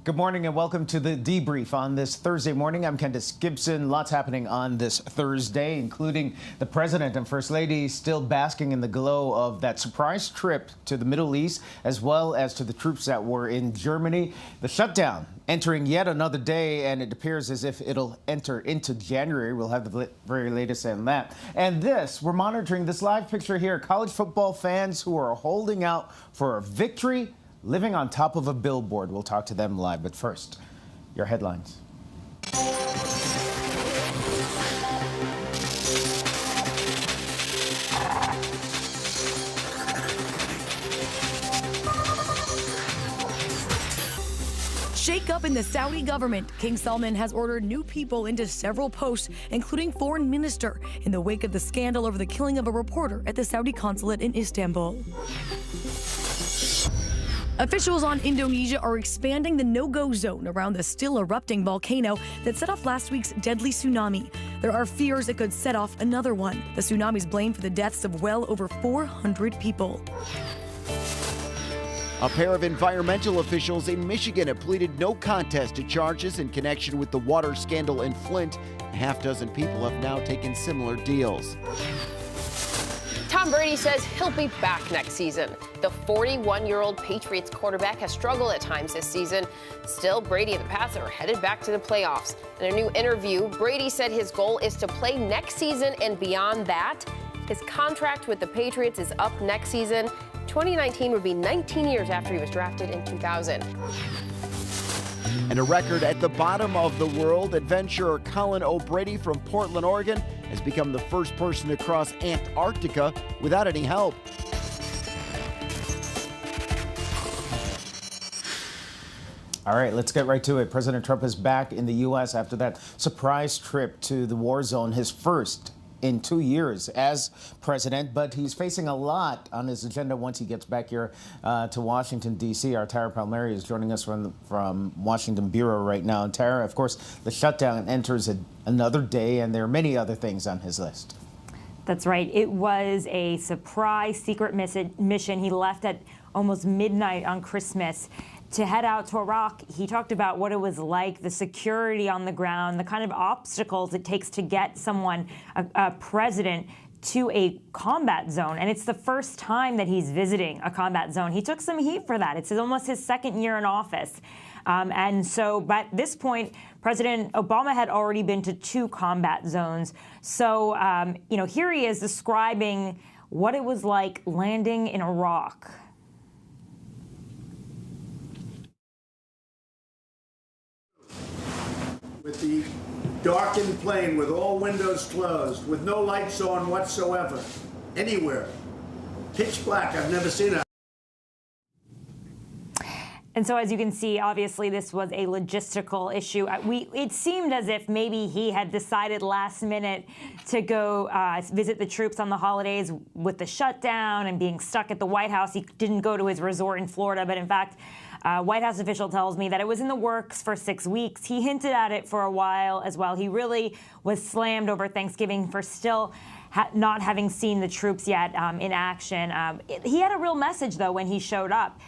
Good morning and welcome to the debrief on this Thursday morning. I'm Candace Gibson. Lots happening on this Thursday, including the President and First Lady still basking in the glow of that surprise trip to the Middle East, as well as to the troops that were in Germany. The shutdown entering yet another day, and it appears as if it'll enter into January. We'll have the very latest on that. And this, we're monitoring this live picture here. College football fans who are holding out for a victory, living on top of a billboard. We'll talk to them live, but first, your headlines. Shake up in the Saudi government. King Salman has ordered new people into several posts, including foreign minister, in the wake of the scandal over the killing of a reporter at the Saudi consulate in Istanbul. Officials on Indonesia are expanding the no-go zone around the still erupting volcano that set off last week's deadly tsunami. There are fears it could set off another one. The tsunami's blamed for the deaths of well over 400 people. A pair of environmental officials in Michigan have pleaded no contest to charges in connection with the water scandal in Flint. A half-dozen people have now taken similar deals. Tom Brady says he'll be back next season. The 41-year-old Patriots quarterback has struggled at times this season. Still, Brady and the Pats are headed back to the playoffs. In a new interview, Brady said his goal is to play next season and beyond that. His contract with the Patriots is up next season. 2019 would be 19 years after he was drafted in 2000. And a record at the bottom of the world. Adventurer Colin O'Brady from Portland, Oregon, has become the first person to cross Antarctica without any help. All right, let's get right to it. President Trump is back in the U.S. after that surprise trip to the war zone, his first in 2 years as president, but he's facing a lot on his agenda once he gets back here to Washington, D.C. Our Tara Palmieri is joining us from Washington Bureau right now. And Tara, of course, the shutdown enters another day, and there are many other things on his list. That's right. It was a surprise secret mission. He left at almost midnight on Christmas to head out to Iraq. He talked about what it was like, the security on the ground, the kind of obstacles it takes to get someone, a president, to a combat zone. And it's the first time that he's visiting a combat zone. He took some heat for that. It's almost his second year in office. And so, but at this point, President Obama had already been to 2 combat zones. So, here he is describing what it was like landing in Iraq. With the darkened plane, with all windows closed, with no lights on whatsoever, anywhere. Pitch black. I've never seen it. And so, as you can see, obviously this was a logistical issue. It seemed as if maybe he had decided last minute to go visit the troops on the holidays with the shutdown and being stuck at the White House. He didn't go to his resort in Florida, but in fact, White House official tells me that it was in the works for 6 weeks. He hinted at it for a while as well. He really was slammed over Thanksgiving for still not having seen the troops yet in action. He had a real message, though, when he showed up.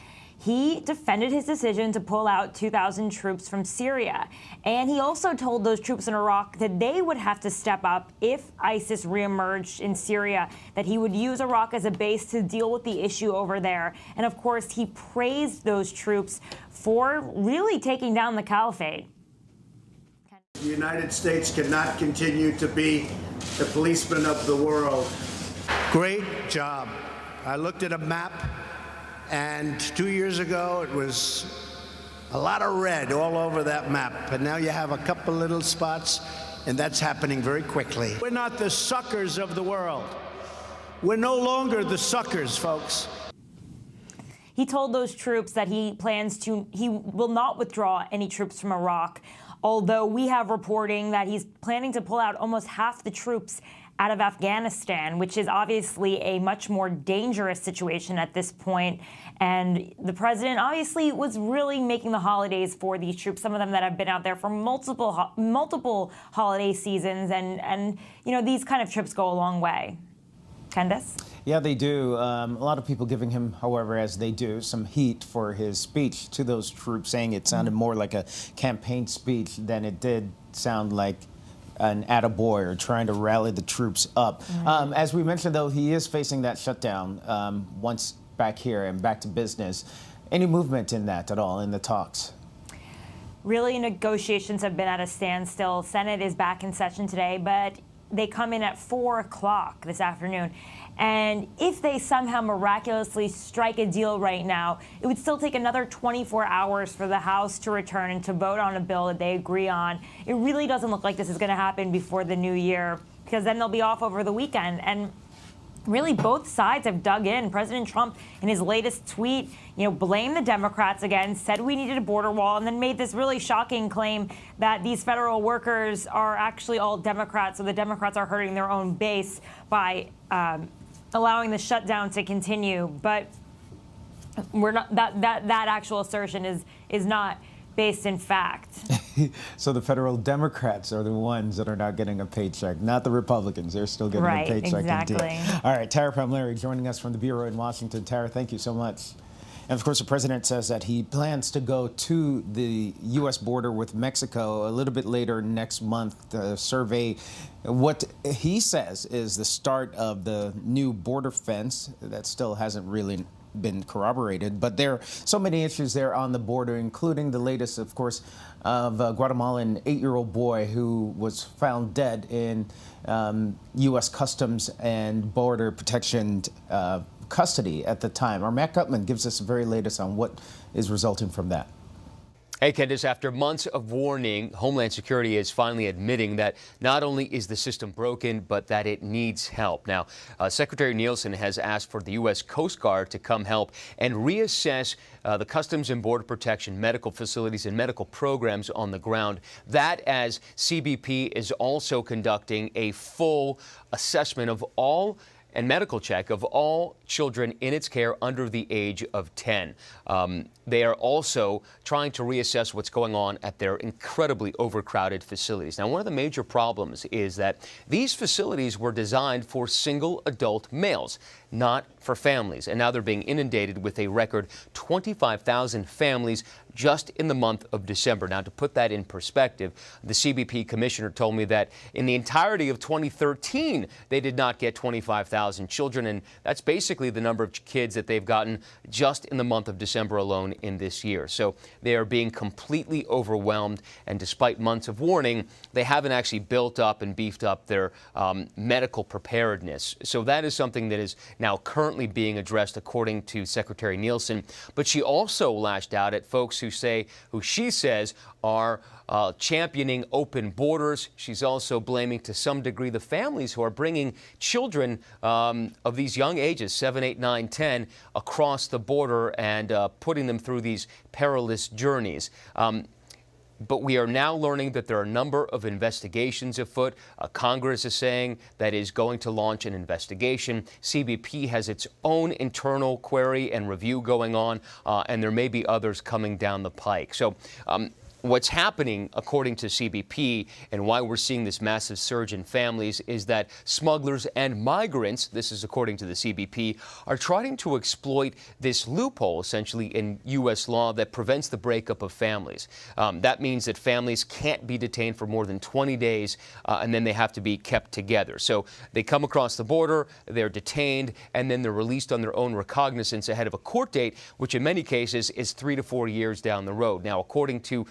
He defended his decision to pull out 2,000 troops from Syria. And he also told those troops in Iraq that they would have to step up if ISIS reemerged in Syria, that he would use Iraq as a base to deal with the issue over there. And of course, he praised those troops for really taking down the caliphate. The United States cannot continue to be the policeman of the world. Great job. I looked at a map. And 2 years ago, it was a lot of red all over that map. And now you have a couple little spots, and that's happening very quickly. We're not the suckers of the world. We're no longer the suckers, folks. He told those troops that he will not withdraw any troops from Iraq, although we have reporting that he's planning to pull out almost half the troops out of Afghanistan, which is obviously a much more dangerous situation at this point. And the president obviously was really making the holidays for these troops, some of them that have been out there for multiple holiday seasons. And these kind of trips go a long way. Candace? Yeah, they do. A lot of people giving him, however, as they do, some heat for his speech to those troops, saying it sounded more like a campaign speech than it did sound like an attaboy or trying to rally the troops up. As we mentioned, though, he is facing that shutdown once back here and back to business. Any movement in that at all, in the talks? Really, negotiations have been at a standstill. Senate is back in session today, but they come in at 4 o'clock this afternoon. And if they somehow miraculously strike a deal right now, it would still take another 24 hours for the House to return and to vote on a bill that they agree on. It really doesn't look like this is going to happen before the new year, because then they'll be off over the weekend. And really, both sides have dug in. President Trump, in his latest tweet, blamed the Democrats again, said we needed a border wall, and then made this really shocking claim that these federal workers are actually all Democrats, so the Democrats are hurting their own base by allowing the shutdown to continue. But we're not, that actual assertion is not based in fact. So the federal Democrats are the ones that are not getting a paycheck, not the Republicans. They're still getting a paycheck. Exactly. All right, Tara Palmieri joining us from the Bureau in Washington. Tara, thank you so much. And of course, the president says that he plans to go to the U.S. border with Mexico a little bit later next month to survey what he says is the start of the new border fence that still hasn't really been corroborated. But there are so many issues there on the border, including the latest, of course, of a Guatemalan 8-year-old boy who was found dead in U.S. Customs and Border Protection custody at the time. Our Matt Gutman gives us the very latest on what is resulting from that. Hey, Candace, after months of warning, Homeland Security is finally admitting that not only is the system broken, but that it needs help. Now, Secretary Nielsen has asked for the U.S. Coast Guard to come help and reassess the Customs and Border Protection medical facilities and medical programs on the ground. That as CBP is also conducting a full assessment of all and medical check of all children in its care under the age of 10. They are also trying to reassess what's going on at their incredibly overcrowded facilities. Now, one of the major problems is that these facilities were designed for single adult males, not for families. And now they're being inundated with a record 25,000 families just in the month of December. Now, to put that in perspective, the CBP commissioner told me that in the entirety of 2013, they did not get 25,000 children. And that's basically the number of kids that they've gotten just in the month of December alone in this year. So they are being completely overwhelmed. And despite months of warning, they haven't actually built up and beefed up their medical preparedness. So that is something that is now currently being addressed, according to Secretary Nielsen. But she also lashed out at folks who she says are championing open borders. She's also blaming to some degree the families who are bringing children of these young ages, 7, 8, 9, 10, across the border and putting them through these perilous journeys. But we are now learning that there are a number of investigations afoot. Congress is saying that is going to launch an investigation. CBP has its own internal query and review going on, and there may be others coming down the pike. So what's happening, according to CBP, and why we're seeing this massive surge in families, is that smugglers and migrants, this is according to the CBP, are trying to exploit this loophole, essentially, in U.S. law that prevents the breakup of families. That means that families can't be detained for more than 20 days, and then they have to be kept together. So they come across the border, they're detained, and then they're released on their own recognizance ahead of a court date, which in many cases is 3 to 4 years down the road. Now, according to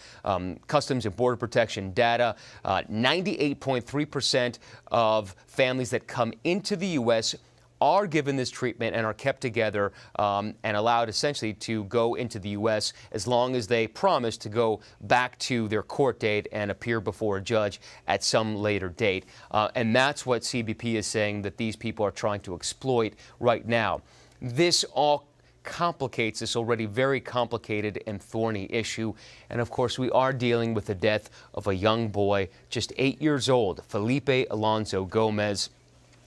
Customs and Border Protection data, 98.3% of families that come into the U.S. are given this treatment and are kept together and allowed essentially to go into the U.S. as long as they promise to go back to their court date and appear before a judge at some later date. And that's what CBP is saying that these people are trying to exploit right now. This all complicates this already very complicated and thorny issue. And of course, we are dealing with the death of a young boy, just 8 years old, Felipe Alonso Gomez.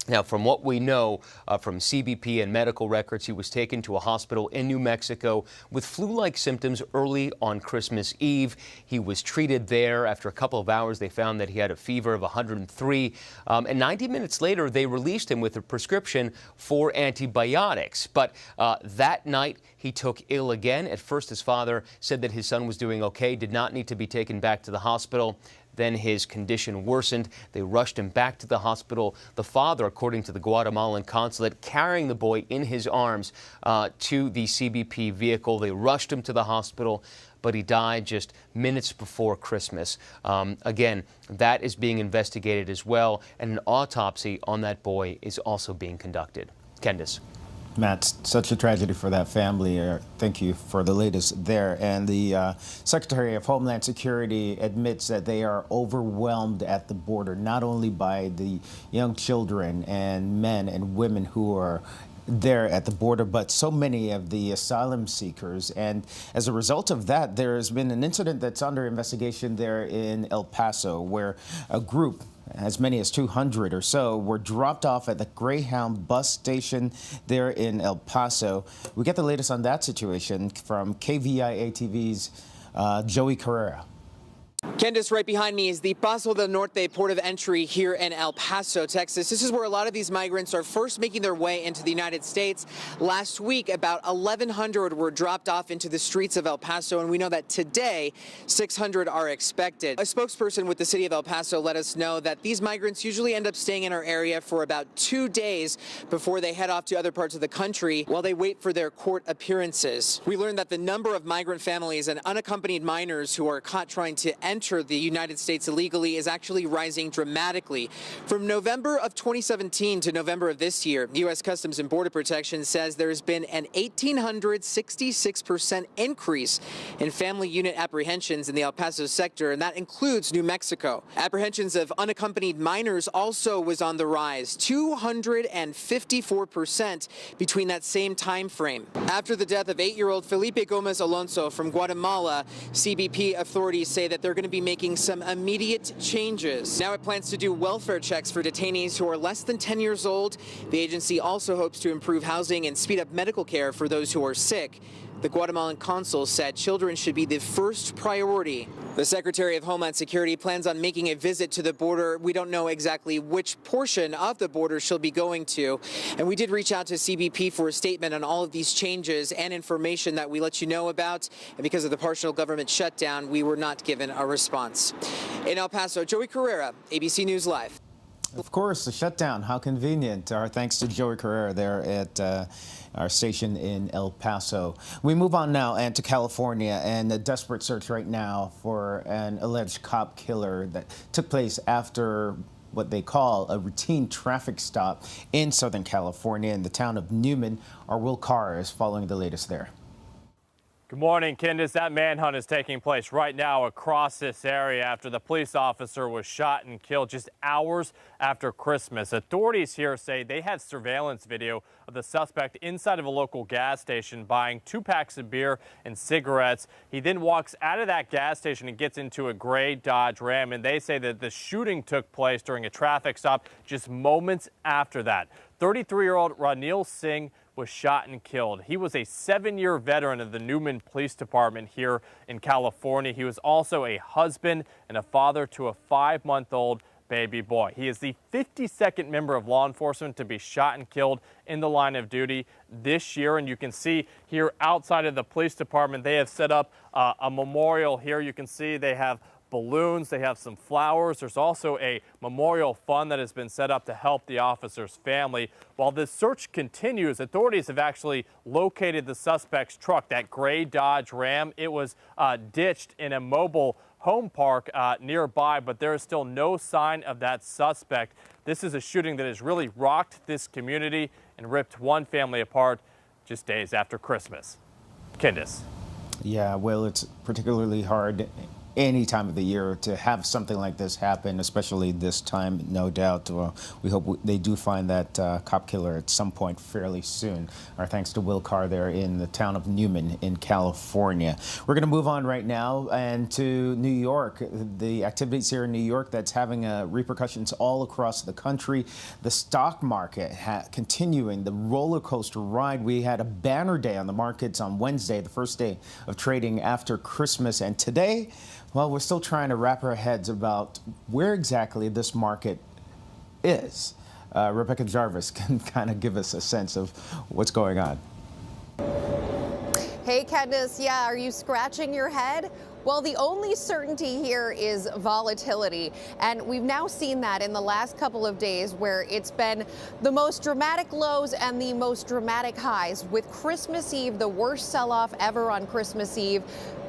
Now, from what we know from CBP and medical records, he was taken to a hospital in New Mexico with flu-like symptoms early on Christmas Eve. He was treated there. After a couple of hours, they found that he had a fever of 103. And 90 minutes later, they released him with a prescription for antibiotics. But that night, he took ill again. At first, his father said that his son was doing okay, did not need to be taken back to the hospital. Then his condition worsened. They rushed him back to the hospital. The father, according to the Guatemalan consulate, carrying the boy in his arms to the CBP vehicle. They rushed him to the hospital, but he died just minutes before Christmas. Again, that is being investigated as well, and an autopsy on that boy is also being conducted. Candace. Matt, such a tragedy for that family. Thank you for the latest there. And the Secretary of Homeland Security admits that they are overwhelmed at the border, not only by the young children and men and women who are there at the border, but so many of the asylum seekers. And as a result of that, there has been an incident that's under investigation there in El Paso, where a group, as many as 200 or so, were dropped off at the Greyhound bus station there in El Paso. We get the latest on that situation from KVIA TV's Joey Carrera. Candace, right behind me is the Paso del Norte port of entry here in El Paso, Texas. This is where a lot of these migrants are first making their way into the United States. Last week, about 1,100 were dropped off into the streets of El Paso, and we know that today, 600 are expected. A spokesperson with the city of El Paso let us know that these migrants usually end up staying in our area for about 2 days before they head off to other parts of the country while they wait for their court appearances. We learned that the number of migrant families and unaccompanied minors who are caught trying to enter the United States illegally is actually rising dramatically. From November of 2017 to November of this year, U.S. Customs and Border Protection says there has been an 1,866% increase in family unit apprehensions in the El Paso sector, and that includes New Mexico. Apprehensions of unaccompanied minors also was on the rise, 254% between that same time frame. After the death of 8-year-old Felipe Gomez Alonso from Guatemala, CBP authorities say that they're going to be making some immediate changes. Now it plans to do welfare checks for detainees who are less than 10 years old. The agency also hopes to improve housing and speed up medical care for those who are sick. The Guatemalan consul said children should be the first priority. The Secretary of Homeland Security plans on making a visit to the border. We don't know exactly which portion of the border she'll be going to. And we did reach out to CBP for a statement on all of these changes and information that we let you know about. And because of the partial government shutdown, we were not given a response. In El Paso, Joey Carrera, ABC News Live. Of course, the shutdown. How convenient. Our thanks to Joey Carrera there at our station in El Paso. We move on now and to California, and a desperate search right now for an alleged cop killer that took place after what they call a routine traffic stop in Southern California in the town of Newman. Our Will Carr is following the latest there. Good morning, Candace. That manhunt is taking place right now across this area after the police officer was shot and killed just hours after Christmas. Authorities here say they had surveillance video of the suspect inside of a local gas station buying 2 packs of beer and cigarettes. He then walks out of that gas station and gets into a gray Dodge Ram, and they say that the shooting took place during a traffic stop just moments after that. 33-year-old Ranil Singh was shot and killed. He was a 7-year veteran of the Newman Police Department here in California. He was also a husband and a father to a 5-month-old baby boy. He is the 52nd member of law enforcement to be shot and killed in the line of duty this year. And you can see here outside of the police department, they have set up a memorial here. You can see they have balloons, they have some flowers. There's also a memorial fund that has been set up to help the officer's family. While this search continues, authorities have actually located the suspect's truck, that gray Dodge Ram. It was ditched in a mobile home park nearby, but there is still no sign of that suspect. This is a shooting that has really rocked this community and ripped one family apart just days after Christmas. Candace. Yeah, well, it's particularly hard any time of the year to have something like this happen, especially this time, no doubt. We hope they do find that cop killer at some point fairly soon. Our thanks to Will Carr there in the town of Newman in California. We're going to move on right now and to New York. The activities here in New York that's having repercussions all across the country. The stock market continuing the roller coaster ride. We had a banner day on the markets on Wednesday, the first day of trading after Christmas, and today, well, we're still trying to wrap our heads about where exactly this market is. Rebecca Jarvis can kind of give us a sense of what's going on. Hey, Candace. Yeah, are you scratching your head? Well, the only certainty here is volatility, and we've now seen that in the last couple of days where it's been the most dramatic lows and the most dramatic highs, with Christmas Eve, the worst sell-off ever on Christmas Eve,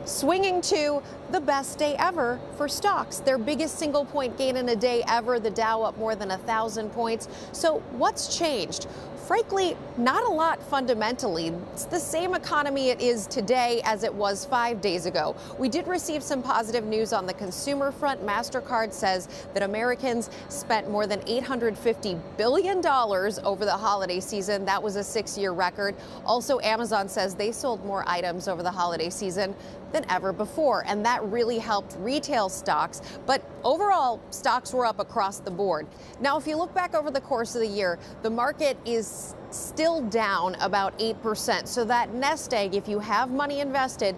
swinging to the best day ever for stocks. Their biggest single point gain in a day ever, the Dow up more than 1,000 points. So what's changed? Frankly, not a lot fundamentally. It's the same economy it is today as it was 5 days ago. We did receive some positive news on the consumer front. MasterCard says that Americans spent more than $850 billion over the holiday season. That was a 6-year record. Also, Amazon says they sold more items over the holiday season than ever before, and that really helped retail stocks. But overall, stocks were up across the board. Now, if you look back over the course of the year, the market is still down about 8%. So that nest egg, if you have money invested,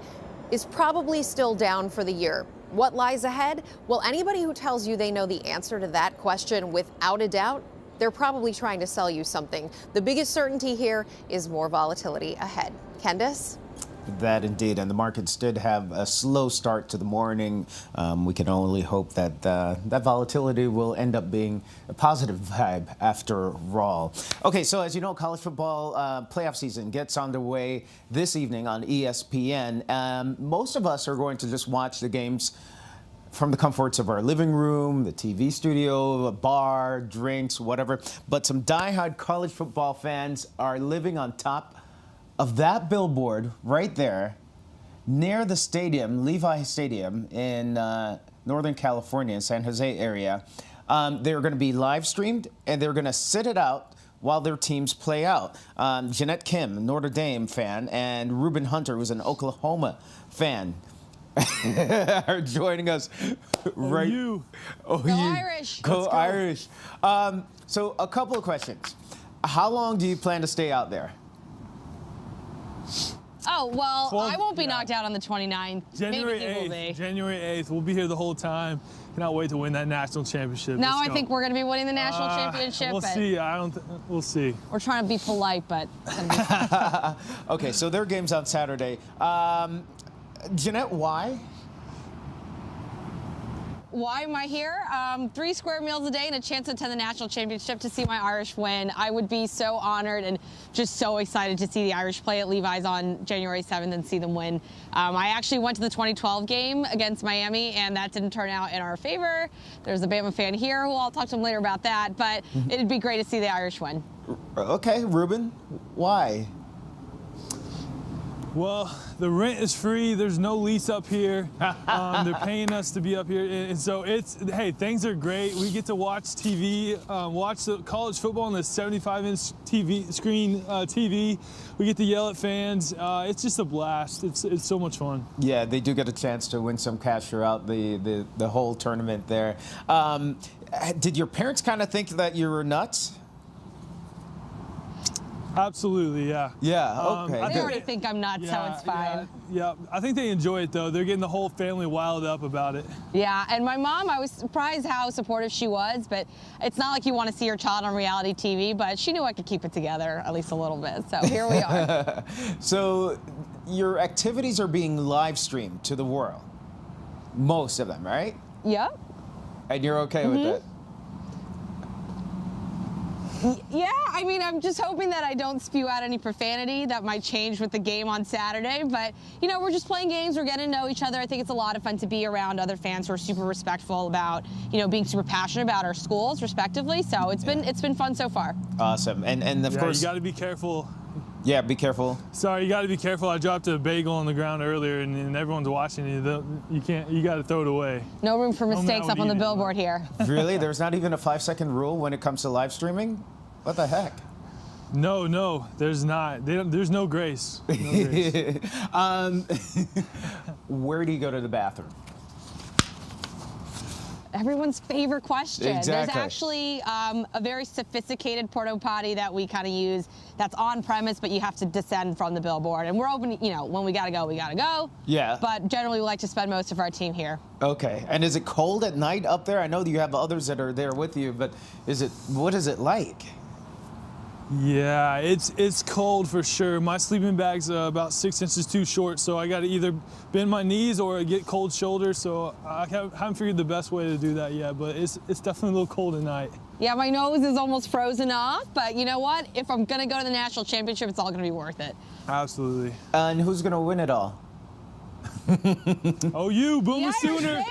is probably still down for the year. What lies ahead? Well, anybody who tells you they know the answer to that question without a doubt, they're probably trying to sell you something. The biggest certainty here is more volatility ahead. Candace? That indeed, and the markets did have a slow start to the morning. We can only hope that that volatility will end up being a positive vibe after all. Okay, so as you know, college football playoff season gets underway this evening on ESPN. Most of us are going to just watch the games from the comforts of our living room, the TV studio, a bar, drinks, whatever. But some diehard college football fans are living on top of that billboard right there near the stadium, Levi Stadium in Northern California, San Jose area. They're going to be live streamed, and they're going to sit it out while their teams play out. Jeanette Kim, Notre Dame fan, and Reuben Hunter, who's an Oklahoma fan, are joining us right. Go Irish. Go Irish. So a couple of questions. How long do you plan to stay out there? Oh, well, I won't be knocked out on the 29th. January Maybe he will be. 8th. January 8th. We'll be here the whole time. Cannot wait to win that national championship. Now I think we're going to be winning the national championship. We'll see. We'll see. We're trying to be polite, but. Okay, so their game's on Saturday. Jeanette, why? Why am I here? 3 square meals a day and a chance to attend the national championship to see my Irish win. I would be so honored and just so excited to see the Irish play at Levi's on January 7th and see them win. I actually went to the 2012 game against Miami, and that didn't turn out in our favor. There's a Bama fan here who I'll talk to him later about that, but it'd be great to see the Irish win. Okay, Reuben, why? Well, the rent is free. There's no lease up here. They're paying us to be up here. And so hey, things are great. We get to watch TV, watch the college football on the 75-inch TV screen TV. We get to yell at fans. It's just a blast. It's so much fun. Yeah, they do get a chance to win some cash throughout the whole tournament there. Did your parents kind of think that you were nuts? Absolutely, yeah. Yeah, okay. They already think I'm nuts, so it's fine. Yeah, I think they enjoy it, though. They're getting the whole family wild up about it. Yeah, and my mom, I was surprised how supportive she was, but it's not like you want to see your child on reality TV, but she knew I could keep it together at least a little bit, so here we are. So your activities are being live streamed to the world. Most of them, right? Yep. And you're okay with that? Yeah, I mean, I'm just hoping that I don't spew out any profanity. That might change with the game on Saturday. But, you know, we're just playing games. We're getting to know each other. I think it's a lot of fun to be around other fans who are super respectful about, you know, being super passionate about our schools, respectively. So it's been fun so far. Awesome. And of course, you got to be careful. Yeah, be careful. Sorry, you got to be careful. I dropped a bagel on the ground earlier, and everyone's watching you. You got to throw it away. No room for mistakes up on the billboard here. Really? There's not even a 5-second rule when it comes to live streaming? What the heck? No, there's not. There's no grace. No grace. Where do you go to the bathroom? Everyone's favorite question. Exactly. There's actually a very sophisticated porta potty that we kind of use that's on premise, but you have to descend from the billboard. And we're open, you know, when we gotta go, we gotta go. Yeah. But generally, we like to spend most of our team here. Okay. And is it cold at night up there? I know that you have others that are there with you, but what is it like? Yeah, it's cold for sure. My sleeping bag's about 6 inches too short, so I got to either bend my knees or get cold shoulders. So I haven't figured the best way to do that yet, but it's definitely a little cold at night. Yeah, my nose is almost frozen off, but you know what? If I'm gonna go to the national championship, it's all gonna be worth it. Absolutely. And who's gonna win it all? Oh, you, Boomer Sooner.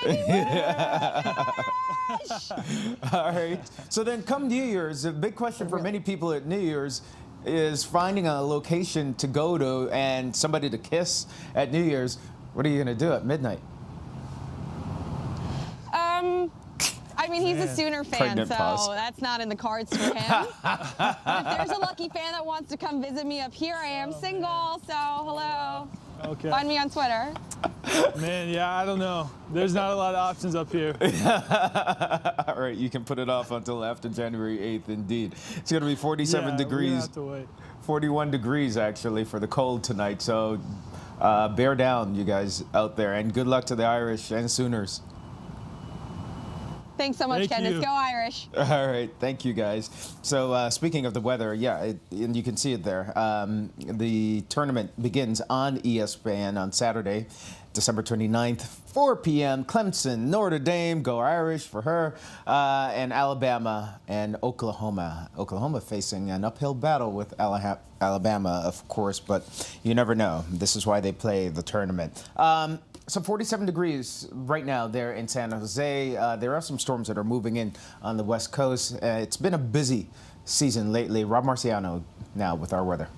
All right. So then come New Year's, the big question for many people at New Year's is finding a location to go to and somebody to kiss at New Year's. What are you going to do at midnight? I mean, he's a Sooner fan, Pregnant so pause. that's not in the cards for him. But if there's a lucky fan that wants to come visit me up here, I am single, so hello. Okay. Find me on Twitter. Man, yeah, I don't know. There's not a lot of options up here. All right, you can put it off until after January 8th, indeed. It's going to be 47 degrees. We're gonna have to wait. 41 degrees, actually, for the cold tonight. So bear down, you guys out there, and good luck to the Irish and Sooners. Thanks so much, Thank Candace. you. Go Irish. All right, thank you, guys. So speaking of the weather, yeah, and you can see it there. The tournament begins on ESPN on Saturday, December 29th, 4 p.m. Clemson, Notre Dame, go Irish for her, and Alabama and Oklahoma. Oklahoma facing an uphill battle with Alabama, of course, but you never know. This is why they play the tournament. So 47 degrees right now there in San Jose. There are some storms that are moving in on the West Coast. It's been a busy season lately. Rob Marciano now with our weather.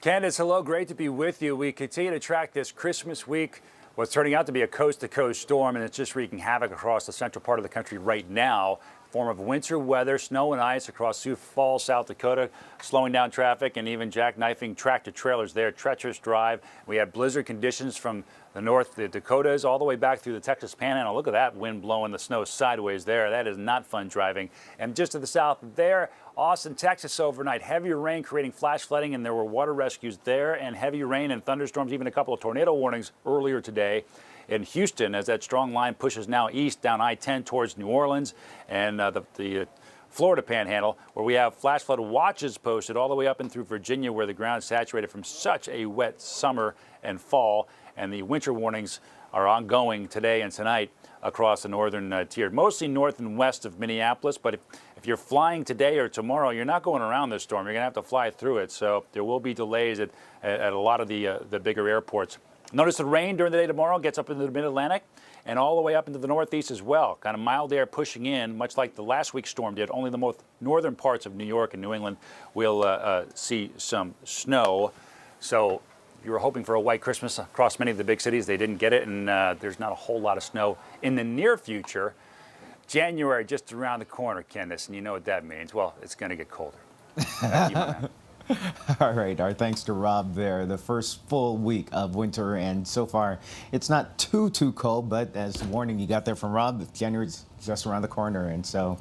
Candace, hello. Great to be with you. We continue to track this Christmas week. What's turning out to be a coast-to-coast storm, and it's just wreaking havoc across the central part of the country right now. Form of winter weather, snow and ice across Sioux Falls, South Dakota, slowing down traffic and even jackknifing tractor trailers there. Treacherous drive. We had blizzard conditions from the north, the Dakotas, all the way back through the Texas Panhandle. Look at that wind blowing the snow sideways there. That is not fun driving. And just to the south there, Austin, Texas overnight. Heavier rain creating flash flooding, and there were water rescues there, and heavy rain and thunderstorms, even a couple of tornado warnings earlier today. In Houston, as that strong line pushes now east down I-10 towards New Orleans and the Florida Panhandle, where we have flash flood watches posted all the way up and through Virginia, where the ground is saturated from such a wet summer and fall. And the winter warnings are ongoing today and tonight across the northern tier, mostly north and west of Minneapolis. But if you're flying today or tomorrow, you're not going around this storm. You're going to have to fly through it. So there will be delays at a lot of the bigger airports. Notice the rain during the day tomorrow gets up into the mid-Atlantic and all the way up into the northeast as well. Kind of mild air pushing in, much like the last week's storm did. Only the most northern parts of New York and New England will see some snow. So you were hoping for a white Christmas across many of the big cities. They didn't get it, and there's not a whole lot of snow in the near future. January just around the corner, Candace, and you know what that means. Well, it's going to get colder. All right, our thanks to Rob there. The first full week of winter, and so far it's not too cold, but as the warning you got there from Rob, January's just around the corner, and so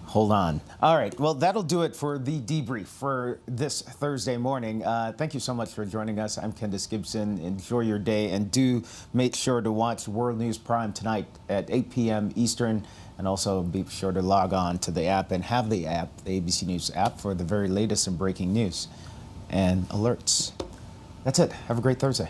hold on. All right, well, that'll do it for the debrief for this Thursday morning. Thank you so much for joining us. I'm Candace Gibson. Enjoy your day, and do make sure to watch World News Prime tonight at 8 p.m. Eastern. And also be sure to log on to the app and have the app, the ABC News app, for the very latest and breaking news and alerts. That's it. Have a great Thursday.